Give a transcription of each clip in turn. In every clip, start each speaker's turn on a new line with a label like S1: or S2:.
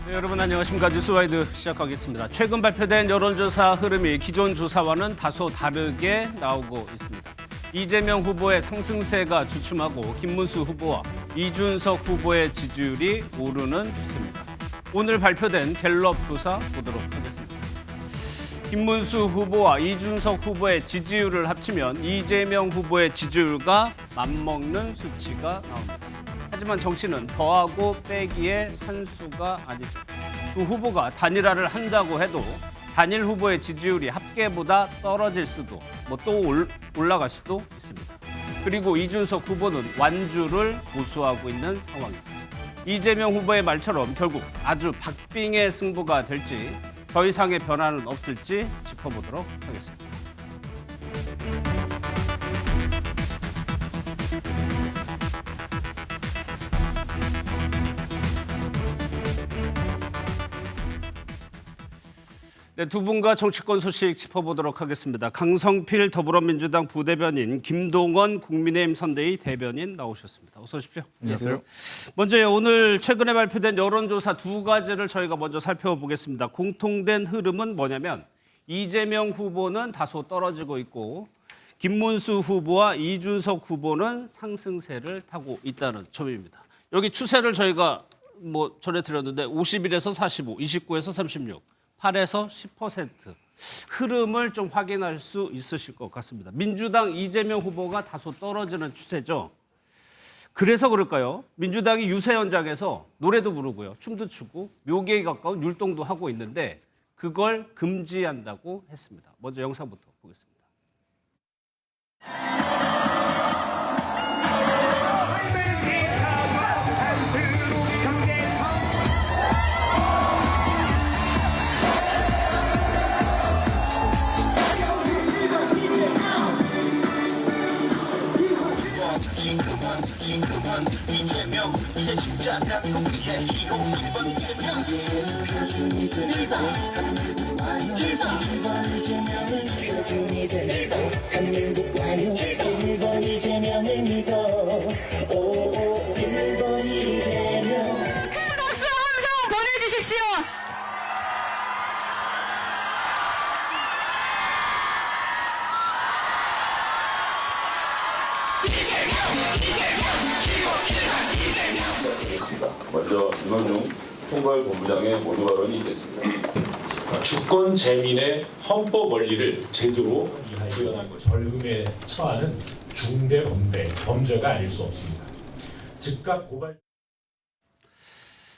S1: 네, 여러분 안녕하십니까. 뉴스와이드 시작하겠습니다. 최근 발표된 여론조사 흐름이 기존 조사와는 다소 다르게 나오고 있습니다. 이재명 후보의 상승세가 주춤하고 김문수 후보와 이준석 후보의 지지율이 오르는 추세입니다. 오늘 발표된 갤럽 조사 보도록 하겠습니다. 김문수 후보와 이준석 후보의 지지율을 합치면 이재명 후보의 지지율과 맞먹는 수치가 나옵니다. 하지만 정치는 더하고 빼기의 산수가 아니죠. 두 후보가 단일화를 한다고 해도 단일 후보의 지지율이 합계보다 떨어질 수도 또 올라갈 수도 있습니다. 그리고 이준석 후보는 완주를 고수하고 있는 상황입니다. 이재명 후보의 말처럼 결국 아주 박빙의 승부가 될지 더 이상의 변화는 없을지 짚어보도록 하겠습니다. 네, 두 분과 정치권 소식 짚어보도록 하겠습니다. 강성필 더불어민주당 부대변인, 김동원 국민의힘 선대위 대변인 나오셨습니다. 어서 오십시오.
S2: 안녕하세요.
S1: 먼저 오늘 최근에 발표된 여론조사 두 가지를 저희가 먼저 살펴보겠습니다. 공통된 흐름은 뭐냐면 이재명 후보는 다소 떨어지고 있고 김문수 후보와 이준석 후보는 상승세를 타고 있다는 점입니다. 여기 추세를 저희가 전해드렸는데 51에서 45, 29에서 36. 8에서 10% 흐름을 좀 확인할 수 있으실 것 같습니다. 민주당 이재명 후보가 다소 떨어지는 추세죠. 그래서 그럴까요? 민주당이 유세 현장에서 노래도 부르고요, 춤도 추고 묘기에 가까운 율동도 하고 있는데 그걸 금지한다고 했습니다. 먼저 영상부터 보겠습니다.
S3: 이재명 이제 진짜 대한민국의 히로 1번 이재명 대한민국 와요 1번 이재명을 믿어 오 1번 이재명
S4: 큰 박수 함성 보내주십시오.
S5: 먼저 윤원중 총괄본부장의 모두 발언이 있겠습니다.
S6: 주권 재민의 헌법 원리를 제대로 구현한 것이
S7: 벌금에 처하는 중대 범죄가 아닐 수 없습니다. 즉각 고발.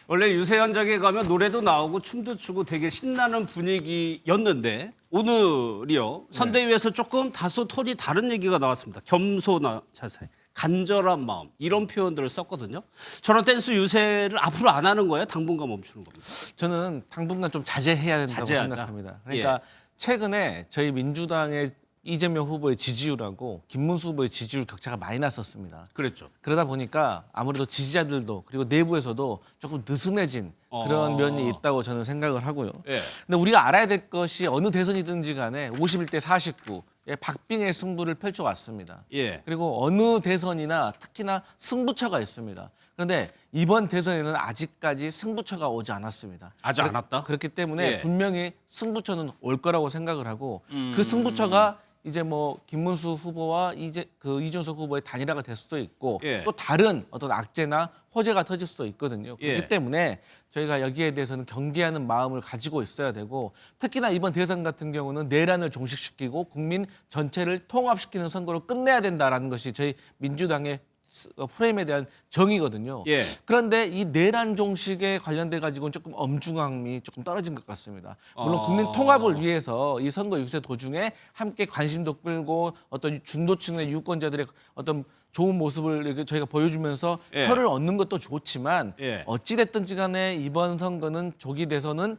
S1: 원래 유세 현장에 가면 노래도 나오고 춤도 추고 되게 신나는 분위기였는데 오늘이요 선대위에서 조금 다소 톤이 다른 얘기가 나왔습니다. 겸손한 자세, 간절한 마음 이런 표현들을 썼거든요. 저런 댄스 유세를 앞으로 안 하는 거예요? 당분간 멈추는 겁니다.
S2: 저는 당분간 좀 자제해야 된다고
S1: 자제하자.
S2: 생각합니다. 그러니까 최근에 저희 민주당의 이재명 후보의 지지율하고 김문수 후보의 지지율 격차가 많이 났었습니다.
S1: 그랬죠.
S2: 그러다 보니까 아무래도 지지자들도 그리고 내부에서도 조금 느슨해진 그런 면이 있다고 저는 생각을 하고요.
S1: 예.
S2: 근데 우리가 알아야 될 것이 어느 대선이든지 간에 51대 49의 박빙의 승부를 펼쳐왔습니다.
S1: 예.
S2: 그리고 어느 대선이나 특히나 승부처가 있습니다. 그런데 이번 대선에는 아직까지 승부처가 오지 않았습니다.
S1: 아직 안 왔다?
S2: 그렇기 때문에
S1: 예.
S2: 분명히 승부처는 올 거라고 생각을 하고 그 승부처가 이제 김문수 후보와 이준석 후보의 단일화가 될 수도 있고
S1: 예.
S2: 또 다른 어떤 악재나 호재가 터질 수도 있거든요.
S1: 예.
S2: 그렇기 때문에 저희가 여기에 대해서는 경계하는 마음을 가지고 있어야 되고 특히나 이번 대선 같은 경우는 내란을 종식시키고 국민 전체를 통합시키는 선거로 끝내야 된다라는 것이 저희 민주당의 프레임에 대한 정의거든요.
S1: 예.
S2: 그런데 이 내란 종식에 관련돼 가지고는 조금 엄중함이 조금 떨어진 것 같습니다. 물론 국민 통합을 위해서 이 선거 유세 도중에 함께 관심도 끌고 어떤 중도층의 유권자들의 어떤 좋은 모습을 이렇게 저희가 보여주면서
S1: 예.
S2: 표를 얻는 것도 좋지만
S1: 예.
S2: 어찌 됐든지 간에 이번 선거는 조기 대선은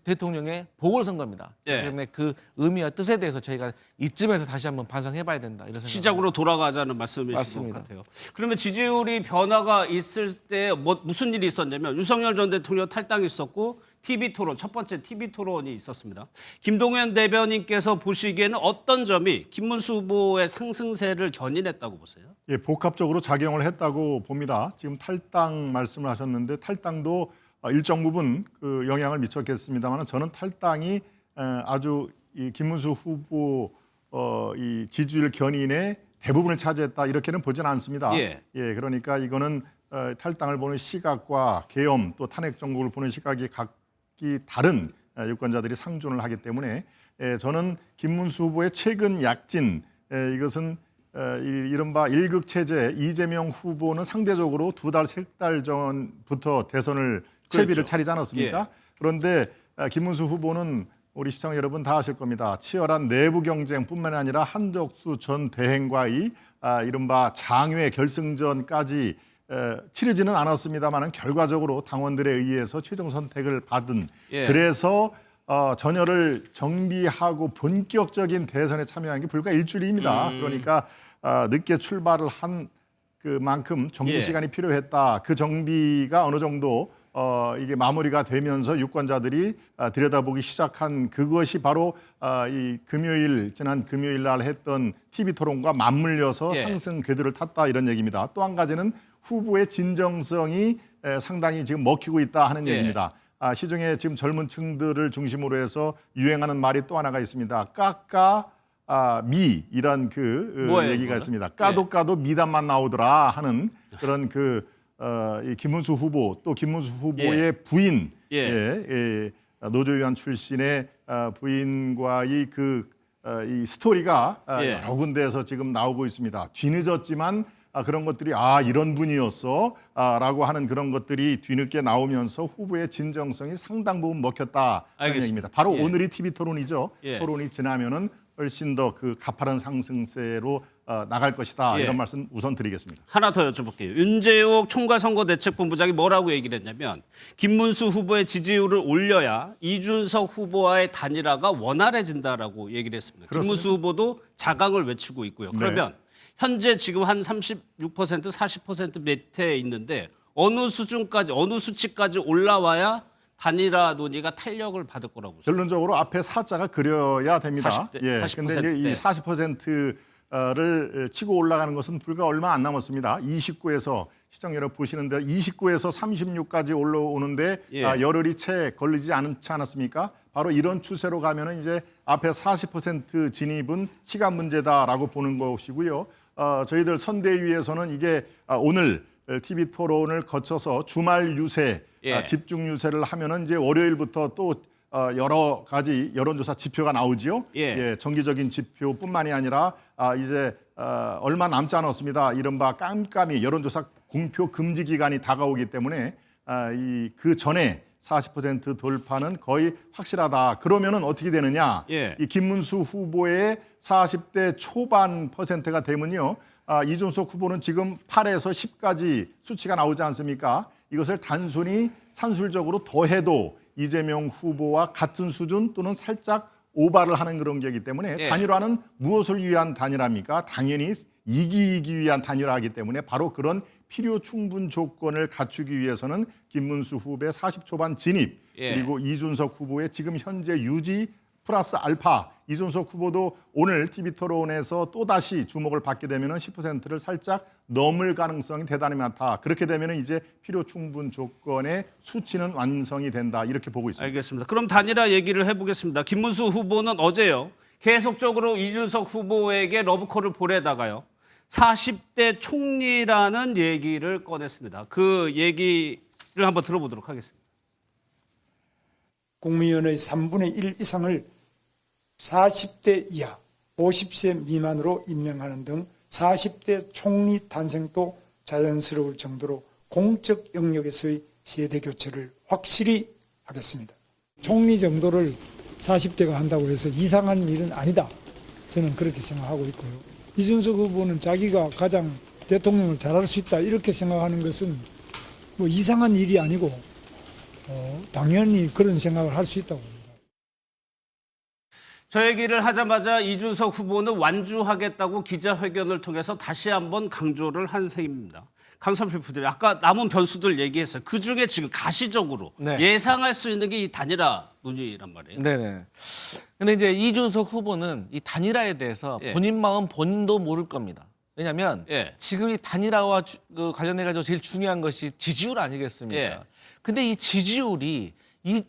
S2: 대통령의 보궐선거입니다.
S1: 예.
S2: 그렇기 때문에 그 의미와 뜻에 대해서 저희가 이쯤에서 다시 한번 반성해봐야 된다. 이런 생각.
S1: 시작으로 돌아가자는 말씀이신 것
S2: 맞습니다.
S1: 같아요. 그러면 지지율이 변화가 있을 때 무슨 일이 있었냐면 윤석열 전 대통령 탈당이 있었고 TV토론, 첫 번째 TV토론이 있었습니다. 김동연 대변인께서 보시기에는 어떤 점이 김문수 후보의 상승세를 견인했다고 보세요?
S8: 예, 복합적으로 작용을 했다고 봅니다. 지금 탈당 말씀을 하셨는데 탈당도 일정 부분 그 영향을 미쳤겠습니다만 저는 탈당이 아주 이 김문수 후보 이 지지율 견인의 대부분을 차지했다 이렇게는 보지는 않습니다.
S1: 예.
S8: 그러니까 이거는 탈당을 보는 시각과 계엄 또 탄핵 정국을 보는 시각이 각기 다른 유권자들이 상존을 하기 때문에 저는 김문수 후보의 최근 약진 이것은 이른바 일극 체제 이재명 후보는 상대적으로 2달, 3달 전부터 대선을 채비를
S1: 그렇죠.
S8: 차리지 않았습니까?
S1: 예.
S8: 그런데 김문수 후보는 우리 시청자 여러분 다 아실 겁니다. 치열한 내부 경쟁뿐만 아니라 한덕수 전 대행과의 이른바 장외 결승전까지 치르지는 않았습니다만 결과적으로 당원들에 의해서 최종 선택을 받은
S1: 예.
S8: 그래서 전열을 정비하고 본격적인 대선에 참여한 게 불과 일주일입니다. 그러니까 늦게 출발을 한 그만큼 정비
S1: 예.
S8: 시간이 필요했다. 그 정비가 어느 정도 이게 마무리가 되면서 유권자들이 들여다보기 시작한 그것이 바로 이 지난 금요일 날 했던 TV 토론과 맞물려서
S1: 예.
S8: 상승 궤도를 탔다 이런 얘기입니다. 또 한 가지는 후보의 진정성이 상당히 지금 먹히고 있다 하는
S1: 예.
S8: 얘기입니다. 시중에 지금 젊은 층들을 중심으로 해서 유행하는 말이 또 하나가 있습니다. 까까 미 이런
S1: 뭐예요,
S8: 얘기가
S1: 그거는?
S8: 있습니다. 까도 미담만 나오더라 하는 그런 이 김문수 후보 또 김문수 후보의 부인 노조위원 출신의 부인과의 이 스토리가
S1: 예.
S8: 여러 군데에서 지금 나오고 있습니다. 뒤늦었지만 그런 것들이 이런 분이었어 라고 하는 그런 것들이 뒤늦게 나오면서 후보의 진정성이 상당 부분 먹혔다는
S1: 알겠습니다.
S8: 얘기입니다. 바로
S1: 예.
S8: 오늘이 TV 토론이죠.
S1: 예.
S8: 토론이 지나면은 훨씬 더 그 가파른 상승세로 나갈 것이다.
S1: 예.
S8: 이런 말씀 우선 드리겠습니다.
S1: 하나 더 여쭤볼게요. 윤재옥 총괄선거대책본부장이 뭐라고 얘기를 했냐면 김문수 후보의 지지율을 올려야 이준석 후보와의 단일화가 원활해진다라고 얘기를 했습니다.
S8: 그렇습니다.
S1: 김문수 후보도 자강을 외치고 있고요. 그러면 현재 지금 한 36%, 40% 밑에 있는데 어느 수준까지, 어느 수치까지 올라와야 단일화 논의가 탄력을 받을 거라고 보십니까?
S8: 결론적으로 앞에 사자가 그려야 됩니다.
S1: 40%대,
S8: 예.
S1: 40%대.
S8: 근데 이제 이 40%를 치고 올라가는 것은 불과 얼마 안 남았습니다. 29에서 시청 여러분 보시는데 29에서 36까지 올라오는데
S1: 예.
S8: 열흘이 채 걸리지 않지 않았습니까? 바로 이런 추세로 가면은 이제 앞에 40% 진입은 시간 문제다라고 보는 것이고요. 저희들 선대위에서는 이게 오늘 TV 토론을 거쳐서 주말 유세,
S1: 예.
S8: 집중 유세를 하면은 이제 월요일부터 또 여러 가지 여론조사 지표가 나오지요.
S1: 예.
S8: 정기적인 지표뿐만이 아니라 이제 얼마 남지 않았습니다. 이른바 깜깜이 여론조사 공표 금지 기간이 다가오기 때문에 그 전에 40% 돌파는 거의 확실하다. 그러면은 어떻게 되느냐?
S1: 예.
S8: 이 김문수 후보의 40대 초반 퍼센트가 되면요. 이준석 후보는 지금 8에서 10까지 수치가 나오지 않습니까? 이것을 단순히 산술적으로 더해도 이재명 후보와 같은 수준 또는 살짝 오바를 하는 그런 게이기 때문에
S1: 예.
S8: 단일화는 무엇을 위한 단일화입니까? 당연히 이기기 위한 단일화이기 때문에 바로 그런 필요 충분 조건을 갖추기 위해서는 김문수 후보의 40초반 진입
S1: 예.
S8: 그리고 이준석 후보의 지금 현재 유지 플러스 알파 이준석 후보도 오늘 TV 토론에서 또다시 주목을 받게 되면 10%를 살짝 넘을 가능성이 대단히 많다. 그렇게 되면 이제 필요 충분 조건의 수치는 완성이 된다. 이렇게 보고 있습니다.
S1: 알겠습니다. 그럼 단일화 얘기를 해보겠습니다. 김문수 후보는 어제요. 계속적으로 이준석 후보에게 러브콜을 보내다가요. 40대 총리라는 얘기를 꺼냈습니다. 그 얘기를 한번 들어보도록 하겠습니다.
S9: 국민의 3분의 1 이상을 40대 이하, 50세 미만으로 임명하는 등 40대 총리 탄생도 자연스러울 정도로 공적 영역에서의 세대 교체를 확실히 하겠습니다.
S10: 총리 정도를 40대가 한다고 해서 이상한 일은 아니다. 저는 그렇게 생각하고 있고요. 이준석 후보는 자기가 가장 대통령을 잘할 수 있다 이렇게 생각하는 것은 뭐 이상한 일이 아니고 당연히 그런 생각을 할 수 있다고 봅니다.
S1: 저 얘기를 하자마자 이준석 후보는 완주하겠다고 기자회견을 통해서 다시 한번 강조를 한 셈입니다. 강삼필 부대리 아까 남은 변수들 얘기했어요. 그중에 지금 가시적으로
S2: 네.
S1: 예상할 수 있는 게 이 단일화 논의란 말이에요.
S2: 네네. 근데 이제 이준석 후보는 이 단일화에 대해서
S1: 예.
S2: 본인 마음 본인도 모를 겁니다. 왜냐하면
S1: 예.
S2: 지금 이 단일화와 관련해 가지고 제일 중요한 것이 지지율 아니겠습니까?
S1: 예.
S2: 근데 이 지지율이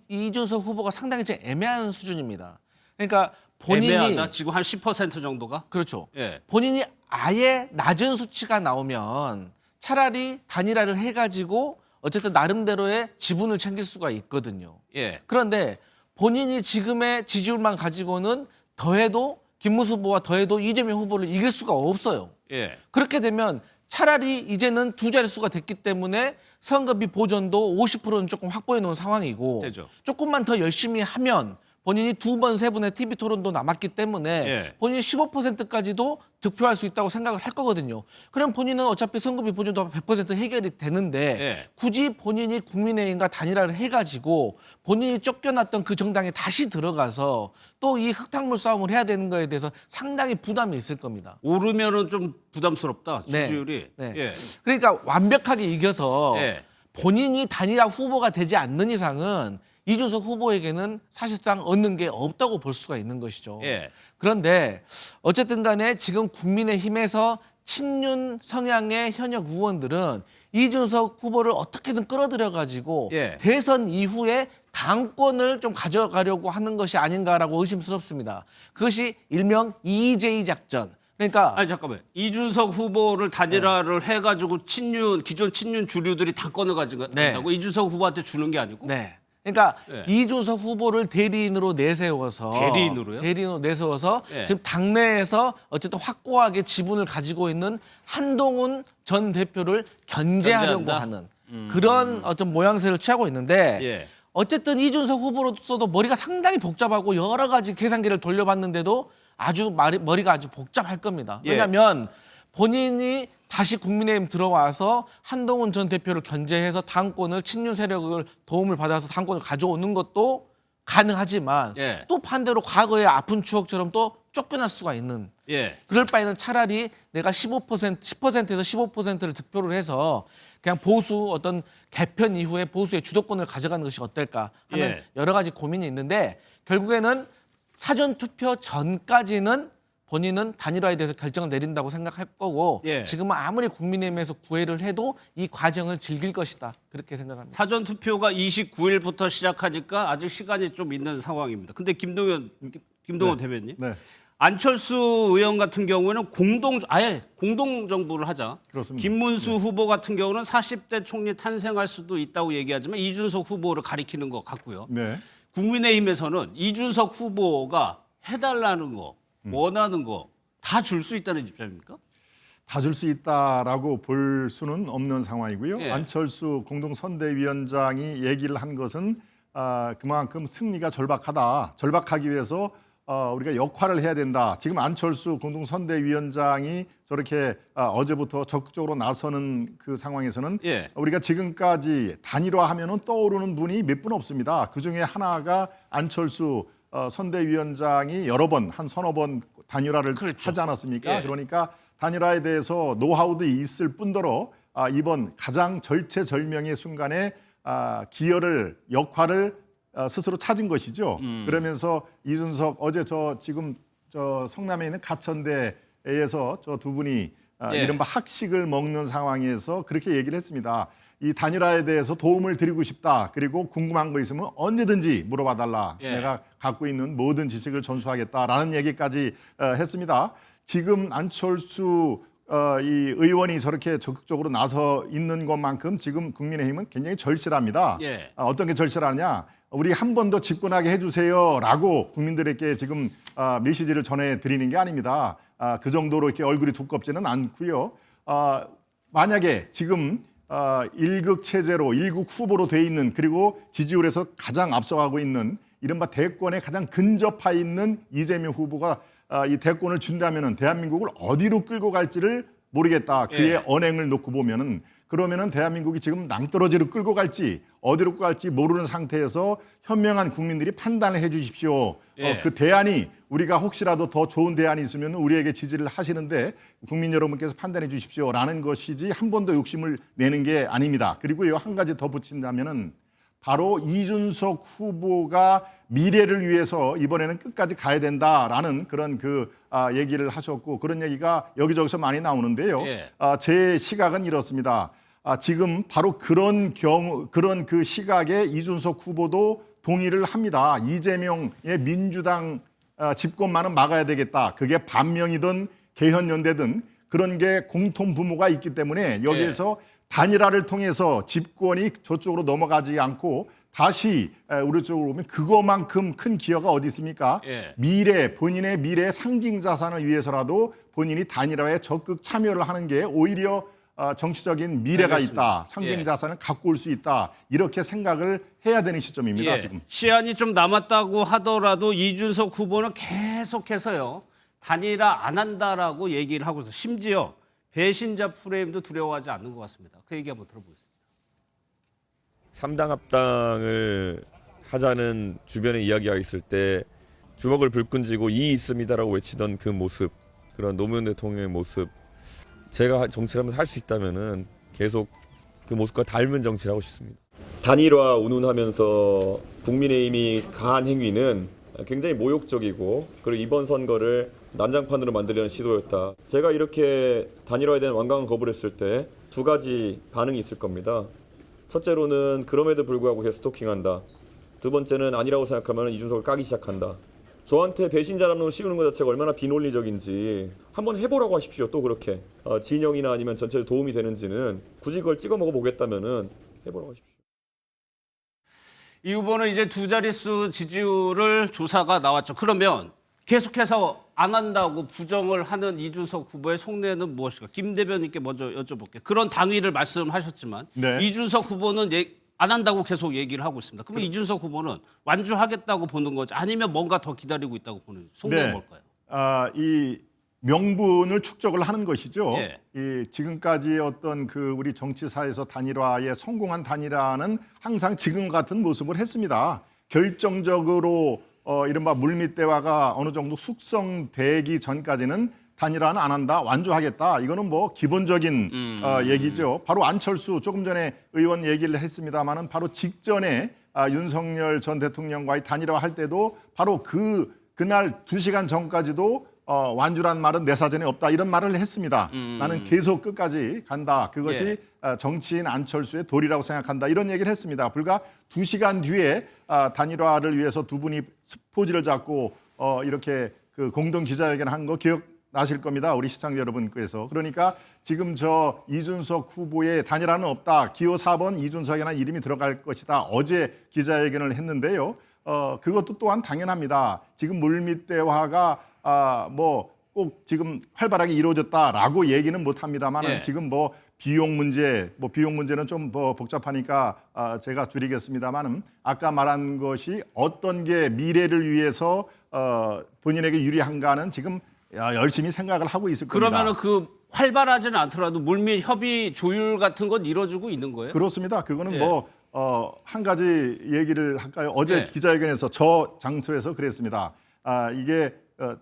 S2: 이준석 후보가 상당히 좀 애매한 수준입니다. 그러니까 본인이
S1: 애매하다. 지금 한 10% 정도가?
S2: 그렇죠.
S1: 예.
S2: 본인이 아예 낮은 수치가 나오면 차라리 단일화를 해가지고 어쨌든 나름대로의 지분을 챙길 수가 있거든요.
S1: 예.
S2: 그런데 본인이 지금의 지지율만 가지고는 더해도 김문수 후보와 더해도 이재명 후보를 이길 수가 없어요.
S1: 예.
S2: 그렇게 되면 차라리 이제는 두 자릿수가 됐기 때문에 선거비 보전도 50%는 조금 확보해 놓은 상황이고
S1: 되죠.
S2: 조금만 더 열심히 하면 본인이 2번, 3번의 TV 토론도 남았기 때문에
S1: 예.
S2: 본인이 15%까지도 득표할 수 있다고 생각을 할 거거든요. 그럼 본인은 어차피 선거비 보전도 100% 해결이 되는데
S1: 예.
S2: 굳이 본인이 국민의힘과 단일화를 해가지고 본인이 쫓겨났던 그 정당에 다시 들어가서 또 이 흙탕물 싸움을 해야 되는 거에 대해서 상당히 부담이 있을 겁니다.
S1: 오르면은 좀 부담스럽다. 지지율이.
S2: 네.
S1: 예.
S2: 그러니까 완벽하게 이겨서
S1: 예.
S2: 본인이 단일화 후보가 되지 않는 이상은 이준석 후보에게는 사실상 얻는 게 없다고 볼 수가 있는 것이죠.
S1: 예.
S2: 그런데 어쨌든 간에 지금 국민의힘에서 친윤 성향의 현역 의원들은 이준석 후보를 어떻게든 끌어들여가지고
S1: 예.
S2: 대선 이후에 당권을 좀 가져가려고 하는 것이 아닌가라고 의심스럽습니다. 그것이 일명 EJ 작전. 그러니까
S1: 아니 잠깐만. 이준석 후보를 단일화를 해가지고 기존 친윤 주류들이 당권을 가져간다고 이준석 후보한테 주는 게 아니고?
S2: 네. 그러니까
S1: 네.
S2: 이준석 후보를 대리인으로 내세워서
S1: 대리인으로요?
S2: 대리인으로 내세워서
S1: 네.
S2: 지금 당내에서 어쨌든 확고하게 지분을 가지고 있는 한동훈 전 대표를 견제하려고
S1: 견제한다?
S2: 하는 그런 어떤 모양새를 취하고 있는데
S1: 예.
S2: 어쨌든 이준석 후보로서도 머리가 상당히 복잡하고 여러 가지 계산기를 돌려봤는데도 아주 머리가 아주 복잡할 겁니다.
S1: 예.
S2: 왜냐하면 본인이 다시 국민의힘 들어와서 한동훈 전 대표를 견제해서 당권을 친윤 세력을 도움을 받아서 당권을 가져오는 것도 가능하지만
S1: 예.
S2: 또 반대로 과거의 아픈 추억처럼 또 쫓겨날 수가 있는
S1: 예.
S2: 그럴 바에는 차라리 내가 10%에서 15%를 득표를 해서 그냥 보수 어떤 개편 이후에 보수의 주도권을 가져가는 것이 어떨까 하는
S1: 예.
S2: 여러 가지 고민이 있는데 결국에는 사전 투표 전까지는 본인은 단일화에 대해서 결정을 내린다고 생각할 거고
S1: 예.
S2: 지금은 아무리 국민의힘에서 구애를 해도 이 과정을 즐길 것이다 그렇게 생각합니다.
S1: 사전 투표가 29일부터 시작하니까 아직 시간이 좀 있는 상황입니다. 근데 김동원 대변인,
S8: 네.
S1: 안철수 의원 같은 경우에는 아예 공동 정부를 하자.
S8: 그렇습니다.
S1: 김문수 후보 같은 경우는 40대 총리 탄생할 수도 있다고 얘기하지만 이준석 후보를 가리키는 것 같고요.
S8: 네.
S1: 국민의힘에서는 이준석 후보가 해달라는 거, 원하는 거 다 줄 수 있다는 입장입니까?
S8: 다 줄 수 있다라고 볼 수는 없는 상황이고요.
S1: 예.
S8: 안철수 공동선대위원장이 얘기를 한 것은 그만큼 승리가 절박하기 위해서 우리가 역할을 해야 된다. 지금 안철수 공동선대위원장이 저렇게 어제부터 적극적으로 나서는 그 상황에서는
S1: 예.
S8: 우리가 지금까지 단일화하면은 떠오르는 분이 몇 분 없습니다. 그 중에 하나가 안철수 선대위원장이 여러 번, 한 서너 번 단일화를
S1: 그렇죠.
S8: 하지 않았습니까?
S1: 예.
S8: 그러니까 단일화에 대해서 노하우도 있을 뿐더러 이번 가장 절체절명의 순간에 역할을 스스로 찾은 것이죠. 그러면서 이준석 어제 지금 성남에 있는 가천대에서 저 두 분이
S1: 예.
S8: 이른바 학식을 먹는 상황에서 그렇게 얘기를 했습니다. 이 단일화에 대해서 도움을 드리고 싶다. 그리고 궁금한 거 있으면 언제든지 물어봐 달라.
S1: 예.
S8: 내가 갖고 있는 모든 지식을 전수하겠다라는 얘기까지 했습니다. 지금 안철수 이 의원이 저렇게 적극적으로 나서 있는 것만큼 지금 국민의힘은 굉장히 절실합니다.
S1: 예.
S8: 어떤 게 절실하냐? 우리 한 번 더 집권하게 해주세요라고 국민들에게 지금 메시지를 전해드리는 게 아닙니다. 그 정도로 이렇게 얼굴이 두껍지는 않고요. 만약에 지금 1급 체제로 1급 후보로 돼 있는 그리고 지지율에서 가장 앞서가고 있는 이른바 대권에 가장 근접해 있는 이재명 후보가 이 대권을 준다면은 대한민국을 어디로 끌고 갈지를 모르겠다. 그의
S1: 예.
S8: 언행을 놓고 보면은 그러면은 대한민국이 지금 낭떠러지로 끌고 갈지 어디로 끌고 갈지 모르는 상태에서 현명한 국민들이 판단을 해 주십시오.
S1: 예.
S8: 그 대안이 우리가 혹시라도 더 좋은 대안이 있으면 우리에게 지지를 하시는데 국민 여러분께서 판단해 주십시오라는 것이지 한 번 더 욕심을 내는 게 아닙니다. 그리고요 한 가지 더 붙인다면은 바로 이준석 후보가 미래를 위해서 이번에는 끝까지 가야 된다라는 그런 얘기를 하셨고 그런 얘기가 여기저기서 많이 나오는데요.
S1: 예.
S8: 제 시각은 이렇습니다. 지금 바로 그런 그 시각에 이준석 후보도 동의를 합니다. 이재명의 민주당 집권만은 막아야 되겠다. 그게 반명이든 개헌연대든 그런 게 공통 부모가 있기 때문에 여기에서 단일화를 통해서 집권이 저쪽으로 넘어가지 않고 다시 우리 쪽으로 오면 그거만큼 큰 기여가 어디 있습니까? 본인의 미래 상징 자산을 위해서라도 본인이 단일화에 적극 참여를 하는 게 오히려 정치적인 미래가 있다. 상징 자산을 갖고 올 수 있다. 이렇게 생각을 해야 되는 시점입니다. 지금.
S1: 시한이 좀 남았다고 하더라도 이준석 후보는 계속해서요. 단일화 안 한다라고 얘기를 하고 있어요. 심지어 배신자 프레임도 두려워하지 않는 것 같습니다. 그 얘기 한번 들어보겠습니다.
S11: 3당 합당을 하자는 주변의 이야기가 있을 때 주먹을 불끈 쥐고 이의 있습니다라고 외치던 그 모습, 그런 노무현 대통령의 모습, 제가 정치를 하면서 할 수 있다면은 계속 그 모습과 닮은 정치를 하고 싶습니다. 단일화 운운하면서 국민의힘이 가한 행위는 굉장히 모욕적이고 그리고 이번 선거를 난장판으로 만들려는 시도였다. 제가 이렇게 단일화에 대한 완강한 거부를 했을 때 두 가지 반응이 있을 겁니다. 첫째로는 그럼에도 불구하고 계속 스토킹한다. 두 번째는 아니라고 생각하면 이준석을 까기 시작한다. 저한테 배신자라는 걸 씌우는 것 자체가 얼마나 비논리적인지 한번 해보라고 하십시오. 또 그렇게 진영이나 아니면 전체에 도움이 되는지는 굳이 그걸 찍어 먹어보겠다면은 해보라고 하십시오.
S1: 이 후보는 이제 두 자릿수 지지율을 조사가 나왔죠. 그러면 계속해서 안 한다고 부정을 하는 이준석 후보의 속내는 무엇일까? 김 대변인께 먼저 여쭤볼게요. 그런 당위를 말씀하셨지만 이준석 후보는 안 한다고 계속 얘기를 하고 있습니다. 그럼 이준석 후보는 완주하겠다고 보는 거지 아니면 뭔가 더 기다리고 있다고 보는 속내는 뭘까요?
S8: 이 명분을 축적을 하는 것이죠. 이 지금까지 어떤 그 우리 정치사에서 단일화에 성공한 단일화는 항상 지금 같은 모습을 했습니다. 결정적으로 이른바 물밑 대화가 어느 정도 숙성되기 전까지는 단일화는 안 한다, 완주하겠다. 이거는 뭐 기본적인 얘기죠. 바로 안철수 조금 전에 의원 얘기를 했습니다마는 바로 직전에 윤석열 전 대통령과의 단일화 할 때도 바로 그날 2시간 전까지도 완주란 말은 내 사전에 없다 이런 말을 했습니다. 나는 계속 끝까지 간다. 그것이 정치인 안철수의 도리라고 생각한다. 이런 얘기를 했습니다. 불과 2시간 뒤에 단일화를 위해서 두 분이 포즈를 잡고 이렇게 그 공동 기자회견 한 거 기억나실 겁니다. 우리 시청자 여러분께서. 그러니까 지금 저 이준석 후보의 단일화는 없다. 기호 4번 이준석이라는 이름이 들어갈 것이다. 어제 기자회견을 했는데요. 그것도 또한 당연합니다. 지금 물밑 대화가 뭐 꼭 지금 활발하게 이루어졌다라고 얘기는 못합니다만 지금 뭐 비용 문제는 좀 복잡하니까 제가 줄이겠습니다만은 아까 말한 것이 어떤 게 미래를 위해서 본인에게 유리한가는 지금 열심히 생각을 하고 있을 겁니다.
S1: 그러면은 그 활발하지는 않더라도 물밑 협의 조율 같은 건 이루어지고 있는 거예요?
S8: 그렇습니다. 그거는 한 가지 얘기를 할까요? 어제 기자회견에서 저 장소에서 그랬습니다. 이게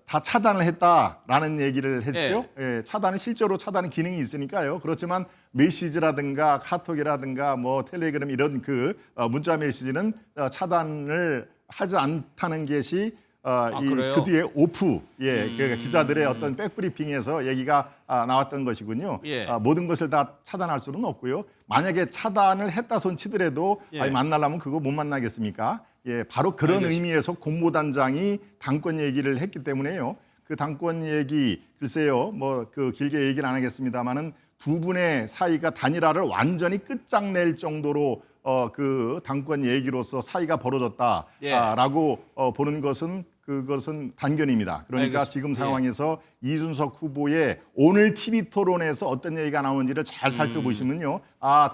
S8: 다 차단을 했다라는 얘기를 했죠. 차단은 실제로 차단 기능이 있으니까요. 그렇지만 메시지라든가 카톡이라든가 뭐 텔레그램 이런 그 문자 메시지는 차단을 하지 않다는 것이 그 뒤에 오프, 그러니까 기자들의 어떤 백브리핑에서 얘기가 나왔던 것이군요. 모든 것을 다 차단할 수는 없고요. 만약에 차단을 했다 손 치더라도 만나려면 그거 못 만나겠습니까? 바로 그런 의미에서 공보단장이 당권 얘기를 했기 때문에요. 그 당권 얘기 글쎄요, 뭐 그 길게 얘기는 안 하겠습니다만은 두 분의 사이가 단일화를 완전히 끝장낼 정도로 그 당권 얘기로서 사이가 벌어졌다라고 보는 것은 그것은 단견입니다. 그러니까
S1: 알겠습니다.
S8: 지금 상황에서 이준석 후보의 오늘 TV 토론에서 어떤 얘기가 나오는지를 잘 살펴보시면요.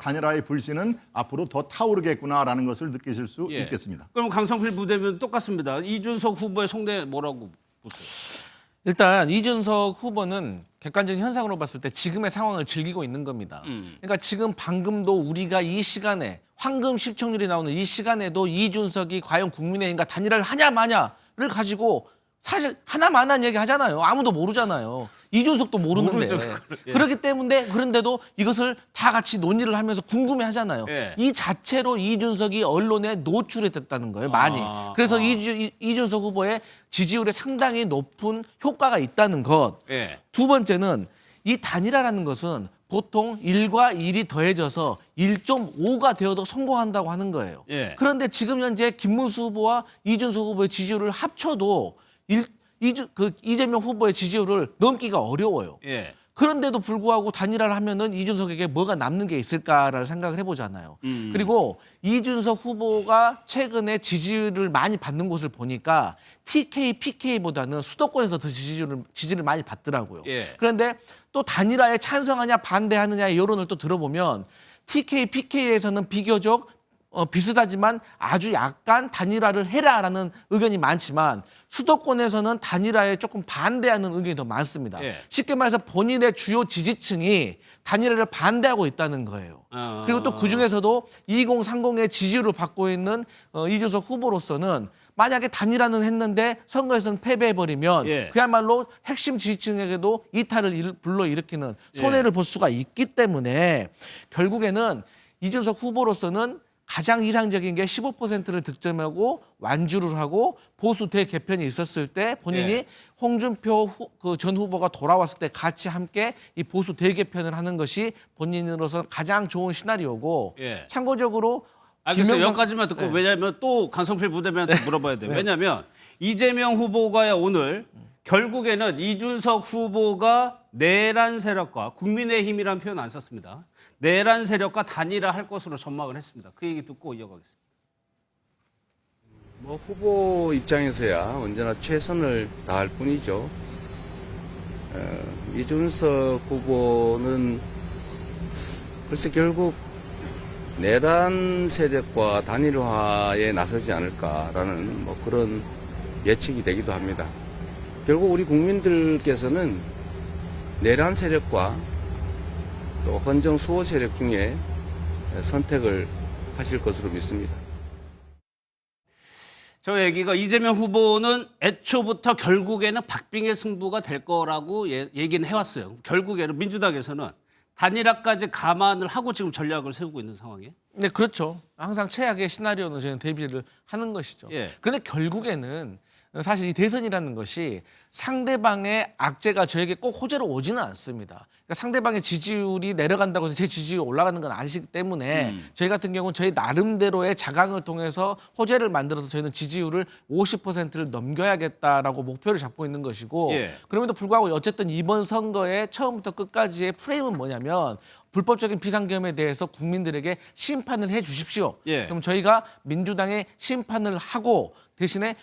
S8: 단일화의 불씨는 앞으로 더 타오르겠구나라는 것을 느끼실 수 있겠습니다.
S1: 그럼 강성필 부대변인 똑같습니다. 이준석 후보의 속내 뭐라고 보세요?
S2: 일단 이준석 후보는 객관적인 현상으로 봤을 때 지금의 상황을 즐기고 있는 겁니다. 그러니까 지금 방금도 우리가 이 시간에 황금 시청률이 나오는 이 시간에도 이준석이 과연 국민의힘과 단일화를 하냐 마냐를 가지고 사실 하나만한 얘기 하잖아요. 아무도 모르잖아요. 이준석도 모르는데. 그렇기 때문에 그런데도 이것을 다 같이 논의를 하면서 궁금해하잖아요. 이 자체로 이준석이 언론에 노출이 됐다는 거예요. 많이. 그래서 이준석 후보의 지지율에 상당히 높은 효과가 있다는 것. 두 번째는 이 단일화라는 것은 보통 1과 1이 더해져서 1.5가 되어도 성공한다고 하는 거예요.
S1: 예.
S2: 그런데 지금 현재 김문수 후보와 이준석 후보의 지지율을 합쳐도 이재명 후보의 지지율을 넘기가 어려워요.
S1: 예.
S2: 그런데도 불구하고 단일화를 하면은 이준석에게 뭐가 남는 게 있을까를 생각을 해보잖아요. 그리고 이준석 후보가 최근에 지지율을 많이 받는 곳을 보니까 TK, PK보다는 수도권에서 더 지지를 많이 받더라고요.
S1: 예.
S2: 그런데 또 단일화에 찬성하냐 반대하느냐의 여론을 또 들어보면 TK, PK에서는 비교적 비슷하지만 아주 약간 단일화를 해라라는 의견이 많지만 수도권에서는 단일화에 조금 반대하는 의견이 더 많습니다.
S1: 예.
S2: 쉽게 말해서 본인의 주요 지지층이 단일화를 반대하고 있다는 거예요. 그리고 또 그중에서도 2030의 지지율을 받고 있는 이준석 후보로서는 만약에 단일화는 했는데 선거에서는 패배해버리면
S1: 예.
S2: 그야말로 핵심 지지층에게도 이탈을 불러일으키는 손해를 볼 수가 있기 때문에 결국에는 이준석 후보로서는 가장 이상적인 게 15%를 득점하고 완주를 하고 보수 대개편이 있었을 때 본인이
S1: 예.
S2: 홍준표 전 후보가 돌아왔을 때 같이 함께 이 보수 대개편을 하는 것이 본인으로서 가장 좋은 시나리오고
S1: 예.
S2: 참고적으로
S1: 알겠어요. 여기까지만 듣고
S2: 네.
S1: 왜냐하면 또 강성필 부대변한테 물어봐야 돼요. 왜냐하면 이재명 후보가 오늘 결국에는 이준석 후보가 내란 세력과 국민의힘이라는 표현 안 썼습니다. 내란 세력과 단일화할 것으로 전망을 했습니다. 그 얘기 듣고 이어가겠습니다.
S12: 뭐 후보 입장에서야 언제나 최선을 다할 뿐이죠. 이준석 후보는 글쎄 결국 내란 세력과 단일화에 나서지 않을까라는 뭐 그런 예측이 되기도 합니다. 결국 우리 국민들께서는 내란 세력과 또 헌정 수호 세력 중에 선택을 하실 것으로 믿습니다.
S1: 저 얘기가 이재명 후보는 애초부터 결국에는 박빙의 승부가 될 거라고 얘기는 해왔어요. 결국에는 민주당에서는 단일화까지 감안을 하고 지금 전략을 세우고 있는 상황이에요.
S2: 네, 그렇죠. 항상 최악의 시나리오는 저희는 대비를 하는 것이죠.
S1: 예.
S2: 그런데 결국에는 사실 이 대선이라는 것이 상대방의 악재가 저에게 꼭 호재로 오지는 않습니다. 그러니까 상대방의 지지율이 내려간다고 해서 제 지지율이 올라가는 건 아니기 때문에 저희 같은 경우는 저희 나름대로의 자강을 통해서 호재를 만들어서 저희는 지지율을 50%를 넘겨야겠다라고 목표를 잡고 있는 것이고
S1: 예.
S2: 그럼에도 불구하고 어쨌든 이번 선거의 처음부터 끝까지의 프레임은 뭐냐면 불법적인 비상계엄에 대해서 국민들에게 심판을 해 주십시오.
S1: 예.
S2: 그럼 저희가 민주당에 심판을 하고 대신에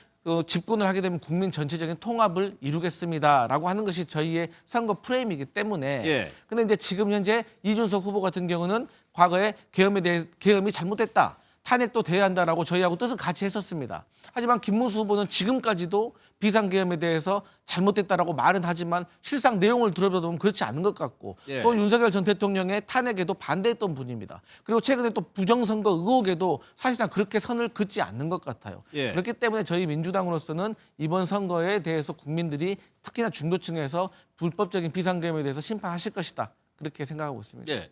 S2: 집권을 하게 되면 국민 전체적인 통합을 이루겠습니다라고 하는 것이 저희의 선거 프레임이기 때문에
S1: 예.
S2: 근데 이제 지금 현재 이준석 후보 같은 경우는 과거에 계엄이 잘못됐다. 탄핵도 돼야 한다라고 저희하고 뜻을 같이 했었습니다. 하지만 김문수 후보는 지금까지도 비상계엄에 대해서 잘못됐다라고 말은 하지만 실상 내용을 들어보면 그렇지 않은 것 같고
S1: 예.
S2: 또 윤석열 전 대통령의 탄핵에도 반대했던 분입니다. 그리고 최근에 또 부정선거 의혹에도 사실상 그렇게 선을 긋지 않는 것 같아요.
S1: 예.
S2: 그렇기 때문에 저희 민주당으로서는 이번 선거에 대해서 국민들이 특히나 중도층에서 불법적인 비상계엄에 대해서 심판하실 것이다. 그렇게 생각하고 있습니다.
S1: 예.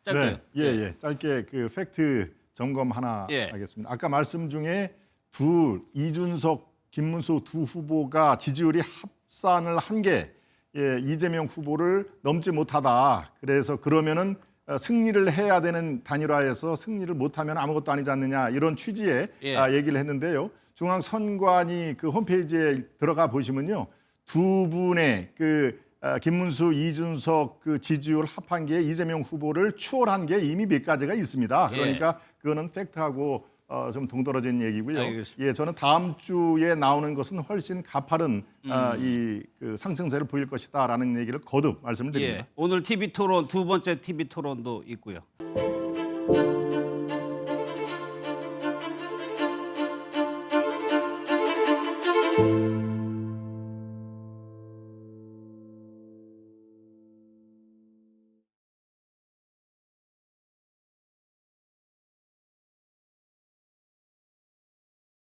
S1: 짧게요.
S8: 네, 짧게 그 팩트 점검 하나
S1: 예.
S8: 하겠습니다. 아까 말씀 중에 이준석, 김문수 두 후보가 지지율이 합산을 한 게 이재명 후보를 넘지 못하다. 그래서 그러면은 승리를 해야 되는 단일화에서 승리를 못하면 아무것도 아니지 않느냐 이런 취지의
S1: 예.
S8: 얘기를 했는데요. 중앙선관위 그 홈페이지에 들어가 보시면요, 두 분의 김문수, 이준석 그 지지율 합한 게 이재명 후보를 추월한 게 이미 몇 가지가 있습니다. 그러니까 그거는 팩트하고 좀 동떨어진 얘기고요.
S1: 알겠습니다.
S8: 저는 다음 주에 나오는 것은 훨씬 가파른 그 상승세를 보일 것이다라는 얘기를 거듭 말씀을 드립니다.
S1: 오늘 TV 토론 두 번째 TV 토론도 있고요.